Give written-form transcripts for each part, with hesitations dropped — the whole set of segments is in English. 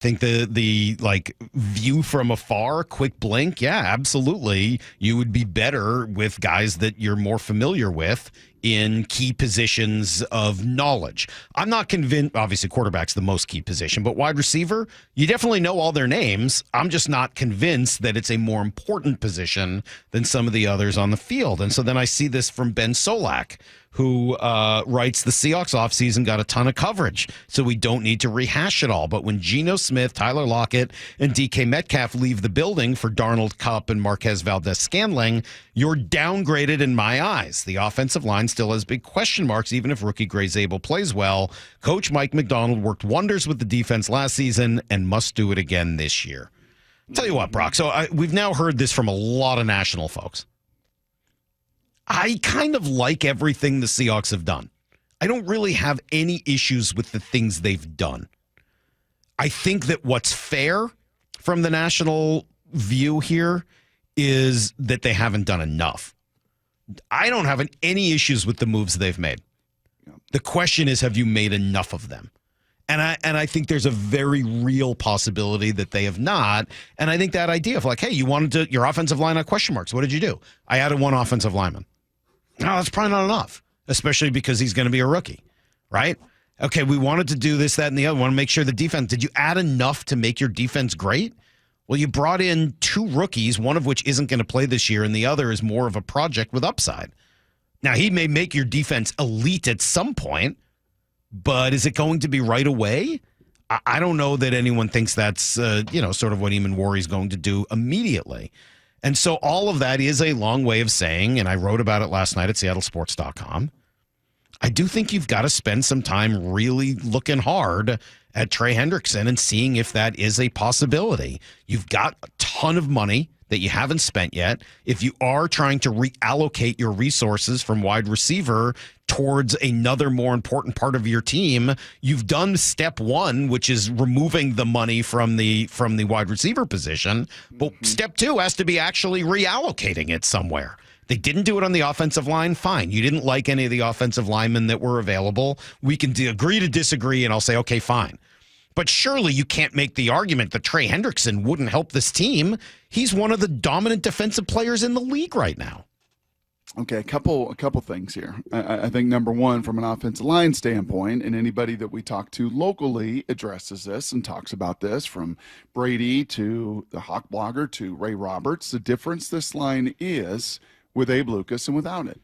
Think the like view from afar, quick blink, yeah, absolutely. You would be better with guys that you're more familiar with in key positions of knowledge. I'm not convinced, obviously quarterback's the most key position, but wide receiver, you definitely know all their names. I'm just not convinced that it's a more important position than some of the others on the field. And so then I see this from Ben Solak, who writes the Seahawks offseason got a ton of coverage, so we don't need to rehash it all. But when Geno Smith, Tyler Lockett, and DK Metcalf leave the building for Darnold, Kupp, and Marquez Valdez-Scantling, you're downgraded in my eyes. The offensive line still has big question marks, even if rookie Gray Zabel plays well. Coach Mike McDonald worked wonders with the defense last season and must do it again this year. I'll tell you what, Brock, so we've now heard this from a lot of national folks. I kind of like everything the Seahawks have done. I don't really have any issues with the things they've done. I think that what's fair from the national view here is that they haven't done enough. I don't have any issues with the moves they've made. The question is, have you made enough of them? And I think there's a very real possibility that they have not. And I think that idea of like, hey, you wanted to, your offensive line had question marks. What did you do? I added one offensive lineman. No, that's probably not enough, especially because he's going to be a rookie, right? Okay, we wanted to do this, that, and the other. We want to make sure the defense, did you add enough to make your defense great? Well, you brought in two rookies, one of which isn't going to play this year, and the other is more of a project with upside. Now, he may make your defense elite at some point, but is it going to be right away? I don't know that anyone thinks that's, sort of what Eamon Warry's going to do immediately. And so all of that is a long way of saying, and I wrote about it last night at seattlesports.com, I do think you've got to spend some time really looking hard at Trey Hendrickson and seeing if that is a possibility. You've got a ton of money that you haven't spent yet. If you are trying to reallocate your resources from wide receiver towards another more important part of your team, you've done step one, which is removing the money from the wide receiver position. But step two has to be actually reallocating it somewhere. They didn't do it on the offensive line. Fine. You didn't like any of the offensive linemen that were available. We can agree to disagree, and I'll say, okay, fine. But surely you can't make the argument that Trey Hendrickson wouldn't help this team. He's one of the dominant defensive players in the league right now. Okay, a couple things here. I think number one, from an offensive line standpoint, and anybody that we talk to locally addresses this and talks about this, from Brady to the Hawk blogger to Ray Roberts, the difference this line is with Abe Lucas and without it.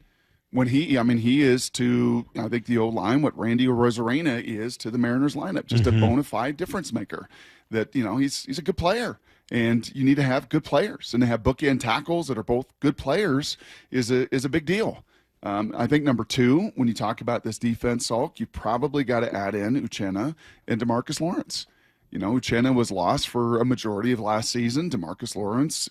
When he is to, I think, the O-line what Randy Arozarena is to the Mariners lineup, just a bona fide difference maker. That, he's a good player, and you need to have good players, and to have bookend tackles that are both good players is a big deal. I think number two, when you talk about this defense, Salk, you probably got to add in Uchenna and DeMarcus Lawrence. Uchenna was lost for a majority of last season. DeMarcus Lawrence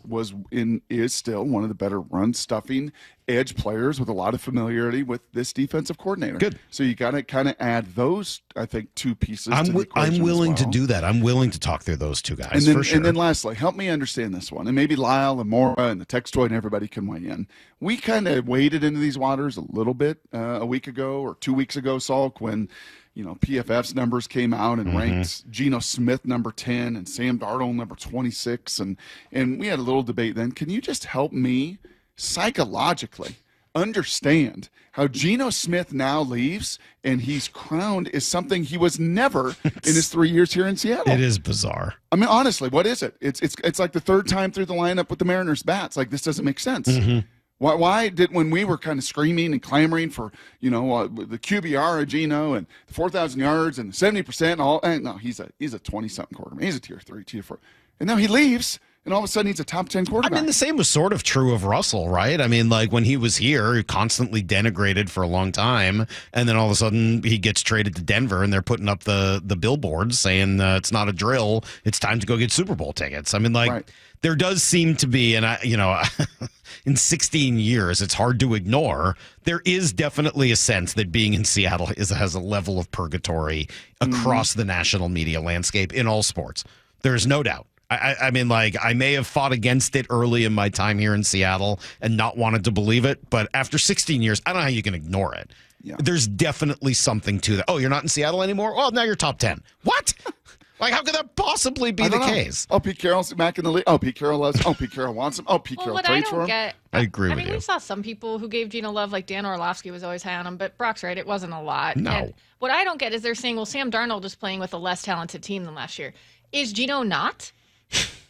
is still one of the better run-stuffing edge players with a lot of familiarity with this defensive coordinator. Good. So you got to kind of add those, I think, two pieces to the equation. I'm willing as well. to do that. I'm willing to talk through those two guys, and then, for sure. And then lastly, help me understand this one. And maybe Lyle and Maura and the Textoid and everybody can weigh in. We kind of waded into these waters a little bit a week ago or 2 weeks ago, Salk, when PFF's numbers came out and ranked Geno Smith number 10 and Sam Darnold number 26. And we had a little debate then. Can you just help me psychologically understand how Geno Smith now leaves and he's crowned as something he was never in his 3 years here in Seattle? It is bizarre. I mean, honestly, what is it? It's like the third time through the lineup with the Mariners bats. Like, this doesn't make sense. Why did, when we were kind of screaming and clamoring for, the QBR of Geno and the 4,000 yards and 70% and all, and no, he's a 20-something quarterback. He's a tier 3, tier 4. And now he leaves, and all of a sudden he's a top 10 quarterback. I mean, the same was sort of true of Russell, right? I mean, like, when he was here, constantly denigrated for a long time, and then all of a sudden he gets traded to Denver, and they're putting up the billboards saying it's not a drill, it's time to go get Super Bowl tickets. I mean, like, right. There does seem to be, and in 16 years, it's hard to ignore, there is definitely a sense that being in Seattle has a level of purgatory across the national media landscape in all sports. There's no doubt. I mean, like, I may have fought against it early in my time here in Seattle and not wanted to believe it, but after 16 years, I don't know how you can ignore it. Yeah. There's definitely something to that. Oh, you're not in Seattle anymore? Well, now you're top 10. What? Like, how could that possibly be the case? Oh, Pete Carroll's back in the league. Oh, Pete Carroll loves. Oh, Pete Carroll wants him. Oh, Pete Carroll trades for him. I agree with you. We saw some people who gave Geno love, like Dan Orlovsky was always high on him, but Brock's right, it wasn't a lot. No. And what I don't get is they're saying, well, Sam Darnold is playing with a less talented team than last year. Is Geno not?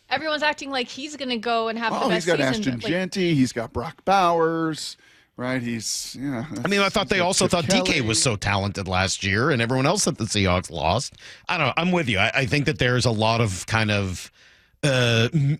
Everyone's acting like he's going to go and have the best season. He's got Ashton Jeanty. He's got Brock Bowers. Right, I thought they also thought DK was so talented last year, and everyone else that the Seahawks lost. I don't know. I'm with you. I think that there's a lot of kind of I'm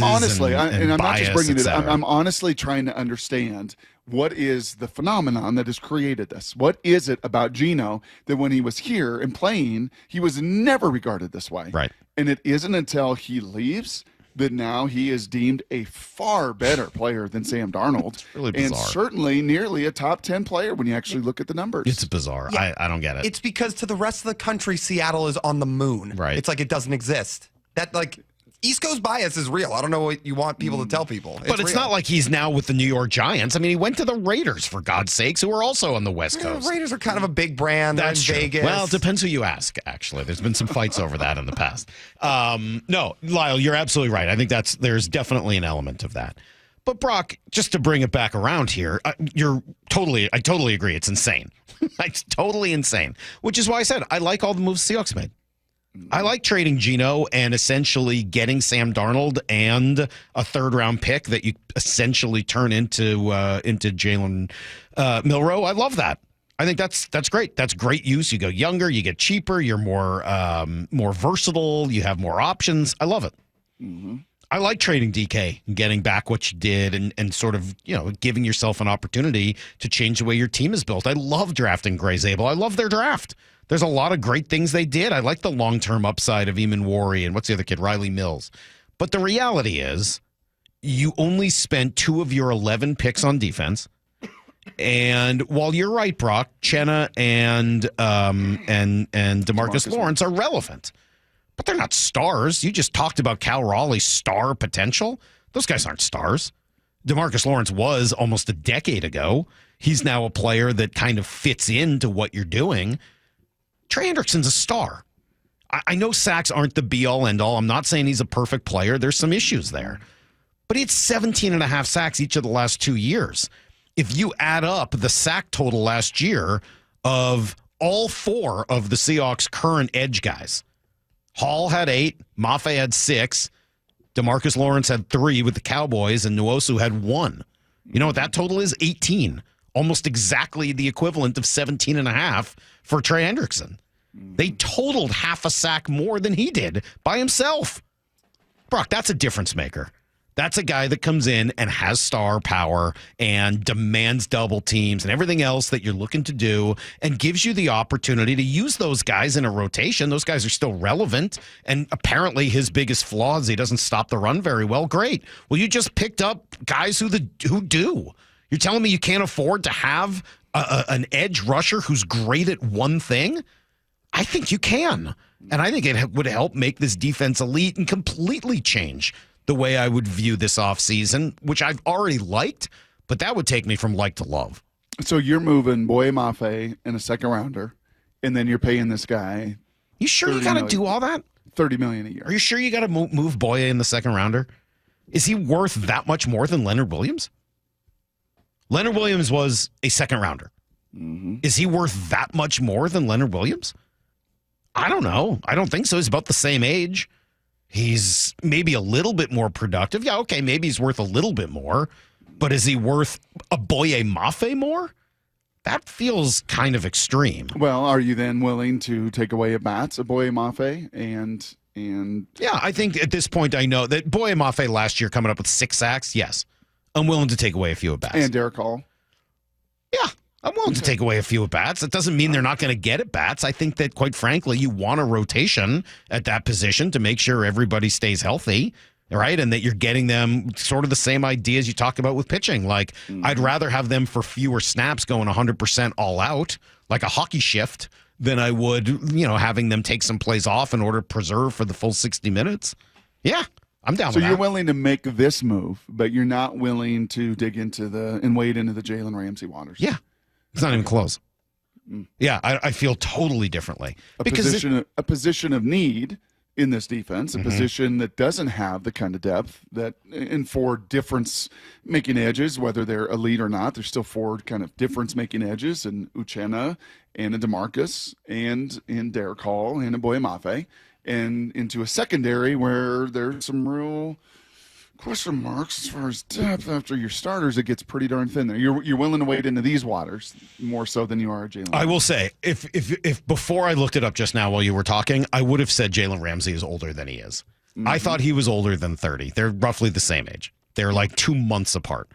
honestly, and I'm not bias, just bringing it up. I'm honestly trying to understand what is the phenomenon that has created this. What is it about Geno that when he was here and playing, he was never regarded this way? Right. And it isn't until he leaves that now he is deemed a far better player than Sam Darnold. It's really bizarre. And certainly nearly a top 10 player when you actually look at the numbers. It's bizarre. Yeah. I don't get it. It's because to the rest of the country, Seattle is on the moon. Right. It's like it doesn't exist. That, like, East Coast bias is real. I don't know what you want people to tell people. But it's real. not like he's now with the New York Giants. I mean, he went to the Raiders, for God's sakes, who are also on the West Coast. The Raiders are kind of a big brand. That's They're in true. Vegas. Well, it depends who you ask, actually. There's been some fights over that in the past. No, Lyle, you're absolutely right. I think there's definitely an element of that. But Brock, just to bring it back around here, I totally agree. It's insane. It's totally insane. Which is why I said I like all the moves the Seahawks made. I like trading Geno and essentially getting Sam Darnold and a third-round pick that you essentially turn into Jalen Milroe. I love that. I think that's great. That's great use. You go younger, you get cheaper, you're more versatile, you have more options. I love it. Mm-hmm. I like trading DK and getting back what you did and sort of, giving yourself an opportunity to change the way your team is built. I love drafting Gray Zabel. I love their draft. There's a lot of great things they did. I like the long-term upside of Eamon Warry and what's the other kid, Riley Mills. But the reality is you only spent 2 of your 11 picks on defense. And while you're right, Brock, Chenna and DeMarcus Lawrence are relevant. But they're not stars. You just talked about Cal Raleigh's star potential. Those guys aren't stars. DeMarcus Lawrence was almost a decade ago. He's now a player that kind of fits into what you're doing. Trey Hendrickson's a star. I know sacks aren't the be-all, end-all. I'm not saying he's a perfect player. There's some issues there. But he had 17 and a half sacks each of the last 2 years. If you add up the sack total last year of all 4 of the Seahawks' current edge guys, Hall had 8, Mafe had 6, DeMarcus Lawrence had 3 with the Cowboys, and Nwosu had 1. You know what that total is? 18. Almost exactly the equivalent of 17 and a half for Trey Hendrickson. They totaled half a sack more than he did by himself. Brock, that's a difference maker. That's a guy that comes in and has star power and demands double teams and everything else that you're looking to do and gives you the opportunity to use those guys in a rotation. Those guys are still relevant. And apparently his biggest flaw is he doesn't stop the run very well. Great. Well, you just picked up guys who do. You're telling me you can't afford to have an edge rusher who's great at one thing? I think you can. And I think it would help make this defense elite and completely change the way I would view this offseason, which I've already liked, but that would take me from like to love. So you're moving Boye Mafe in a second rounder, and then you're paying this guy. You sure you got to do all that? $30 million a year. Are you sure you got to move Boye in the second rounder? Is he worth that much more than Leonard Williams? Leonard Williams was a second rounder. Mm-hmm. Is he worth that much more than Leonard Williams? I don't know. I don't think so. He's about the same age. He's maybe a little bit more productive. Yeah, okay, maybe he's worth a little bit more. But is he worth a Boye Mafe more? That feels kind of extreme. Well, are you then willing to take away a bats, a Boye Mafe, and yeah, I think at this point I know that Boye Mafe last year coming up with 6 sacks, yes. I'm willing to take away a few at bats. And Derek Hall. Yeah, I'm willing to take away a few at bats. It doesn't mean they're not going to get at bats. I think that, quite frankly, you want a rotation at that position to make sure everybody stays healthy, right? And that you're getting them sort of the same ideas you talk about with pitching. Like, I'd rather have them for fewer snaps going 100% all out, like a hockey shift, than I would, having them take some plays off in order to preserve for the full 60 minutes. Yeah. I'm down with that. So you're willing to make this move, but you're not willing to dig into and wade into the Jalen Ramsey waters. Yeah. It's not even close. Yeah, I feel totally differently. A position of need in this defense, a position that doesn't have the kind of depth that, and for difference-making edges, whether they're elite or not, there's still 4 kind of difference-making edges in Uchenna and in DeMarcus and in Derek Hall and in Boyamafe, and into a secondary where there's some real question marks as far as depth after your starters. It gets pretty darn thin there. You're willing to wade into these waters more so than you are Jalen. I will say, if before I looked it up just now while you were talking, I would have said Jalen Ramsey is older than he is. I thought he was older than 30. They're roughly the same age. They're like 2 months apart.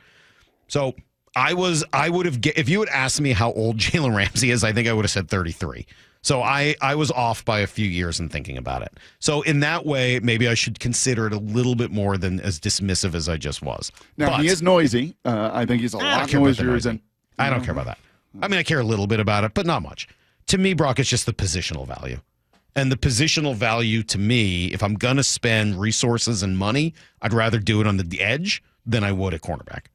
So I would have, if you had asked me how old Jalen Ramsey is, I think I would have said 33. So I was off by a few years in thinking about it. So in that way, maybe I should consider it a little bit more than as dismissive as I just was. Now, but he is noisy. I think he's a lot noisier than... I don't care about that. I mean, I care a little bit about it, but not much. To me, Brock, it's just the positional value. And the positional value to me, if I'm going to spend resources and money, I'd rather do it on the edge than I would at cornerback.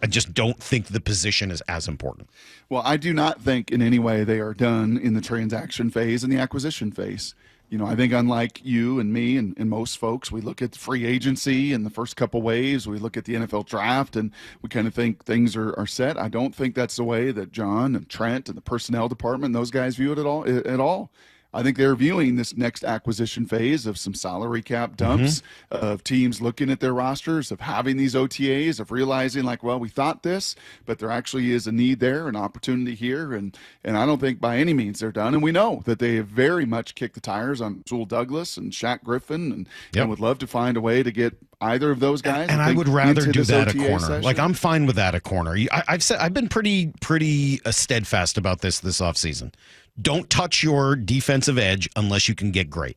I just don't think the position is as important. Well, I do not think in any way they are done in the transaction phase and the acquisition phase. You know, I think unlike you and me and most folks, we look at free agency in the first couple waves. We look at the NFL draft and we kind of think things are set. I don't think that's the way that John and Trent and the personnel department, those guys view it at all. I think they're viewing this next acquisition phase of some salary cap dumps, of teams looking at their rosters, of having these OTAs, of realizing like, well, we thought this, but there actually is a need there, an opportunity here. And I don't think by any means they're done. And we know that they have very much kicked the tires on Sewell Douglas and Shaq Griffin and would love to find a way to get either of those guys. And I would rather do that at corner. Session. Like, I'm fine with that at corner. I've been pretty steadfast about this offseason. Don't touch your defensive edge unless you can get great.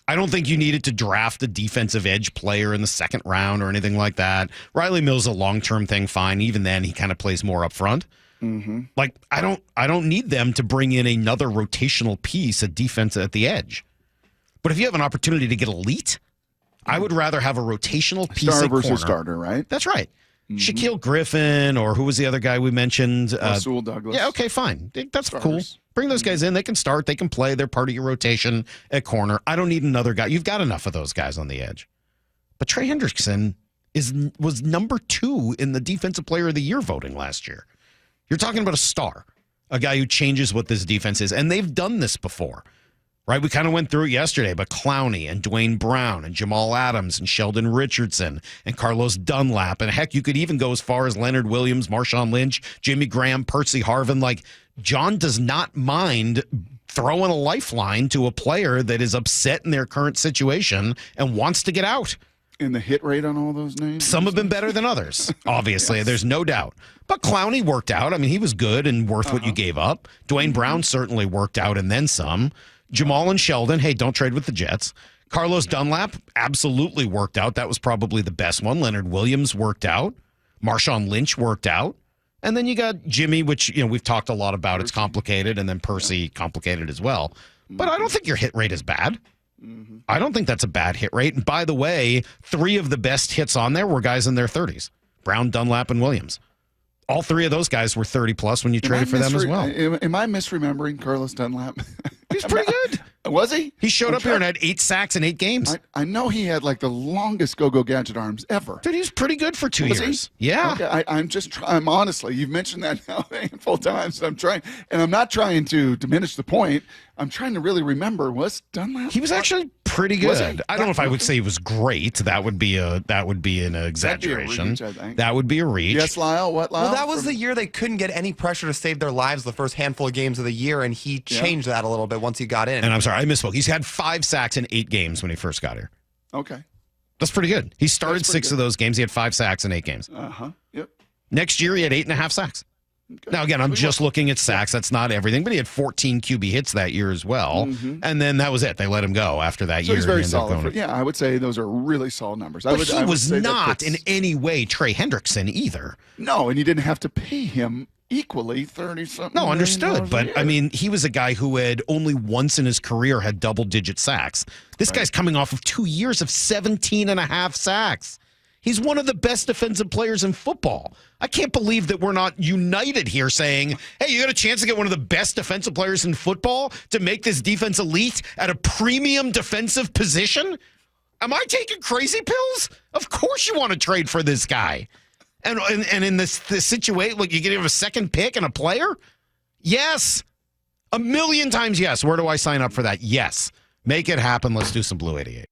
I don't think you needed to draft a defensive edge player in the second round or anything like that. Riley Mills is a long-term thing, fine. Even then, he kind of plays more up front. Like, I don't need them to bring in another rotational piece of defense at the edge. But if you have an opportunity to get elite, I would rather have a rotational piece Star at versus corner. starter, right? That's right. Shaquille Griffin, or who was the other guy we mentioned? Sewell Douglas. Yeah, okay, fine. That's Starters. cool. Bring those guys in. They can start. They can play. They're part of your rotation at corner. I don't need another guy. You've got enough of those guys on the edge. But Trey Hendrickson was number 2 in the Defensive Player of the Year voting last year. You're talking about a star, a guy who changes what this defense is. And they've done this before, right? We kind of went through it yesterday, but Clowney and Dwayne Brown and Jamal Adams and Sheldon Richardson and Carlos Dunlap. And heck, you could even go as far as Leonard Williams, Marshawn Lynch, Jimmy Graham, Percy Harvin. Like, John does not mind throwing a lifeline to a player that is upset in their current situation and wants to get out. And the hit rate on all those names? Some have been better than others, obviously. There's no doubt. But Clowney worked out. I mean, he was good and worth what you gave up. Dwayne Brown certainly worked out and then some. Jamal and Sheldon, hey, don't trade with the Jets. Carlos Dunlap absolutely worked out. That was probably the best one. Leonard Williams worked out. Marshawn Lynch worked out. And then you got Jimmy, which, we've talked a lot about. It's complicated. And then Percy, complicated as well. But I don't think your hit rate is bad. I don't think that's a bad hit rate. And by the way, 3 of the best hits on there were guys in their 30s. Brown, Dunlap, and Williams. All 3 of those guys were 30-plus when you traded for them as well. Am I misremembering Carlos Dunlap? He's pretty good. Was he? He showed up here and had 8 sacks in 8 games. I know he had like the longest go-go gadget arms ever. Dude, he was pretty good for 2 years. He? Yeah. Okay, I'm just trying. I'm honestly, you've mentioned that now a handful of times. I'm trying, and I'm not trying to diminish the point. I'm trying to really remember. Was Dunlap? He was actually pretty good. I don't know if I would say he was great. That would be an exaggeration. That'd be a reach, I think. That would be a reach. Yes, Lyle. What, Lyle? Well, that was the year they couldn't get any pressure to save their lives the first handful of games of the year, and he changed that a little bit once he got in. And I'm sorry, I misspoke. He's had 5 sacks in 8 games when he first got here. Okay. That's pretty good. He started 6 of those games. He had 5 sacks in 8 games. Yep. Next year, he had 8.5 sacks. Okay. Now, again, I'm just looking at sacks. That's not everything, but he had 14 QB hits that year as well. And then that was it. They let him go after that So year. he's very solid. I would say those are really solid numbers. But he was not in any way Trey Hendrickson either. No, and you didn't have to pay him equally 30-something. No, understood. But, I mean, he was a guy who had only once in his career had double-digit sacks. This guy's coming off of 2 years of 17.5 sacks. He's one of the best defensive players in football. I can't believe that we're not united here saying, hey, you got a chance to get one of the best defensive players in football to make this defense elite at a premium defensive position? Am I taking crazy pills? Of course you want to trade for this guy. And in this situation, like you have a second pick and a player? Yes. 1,000,000 times yes. Where do I sign up for that? Yes. Make it happen. Let's do some Blue 88.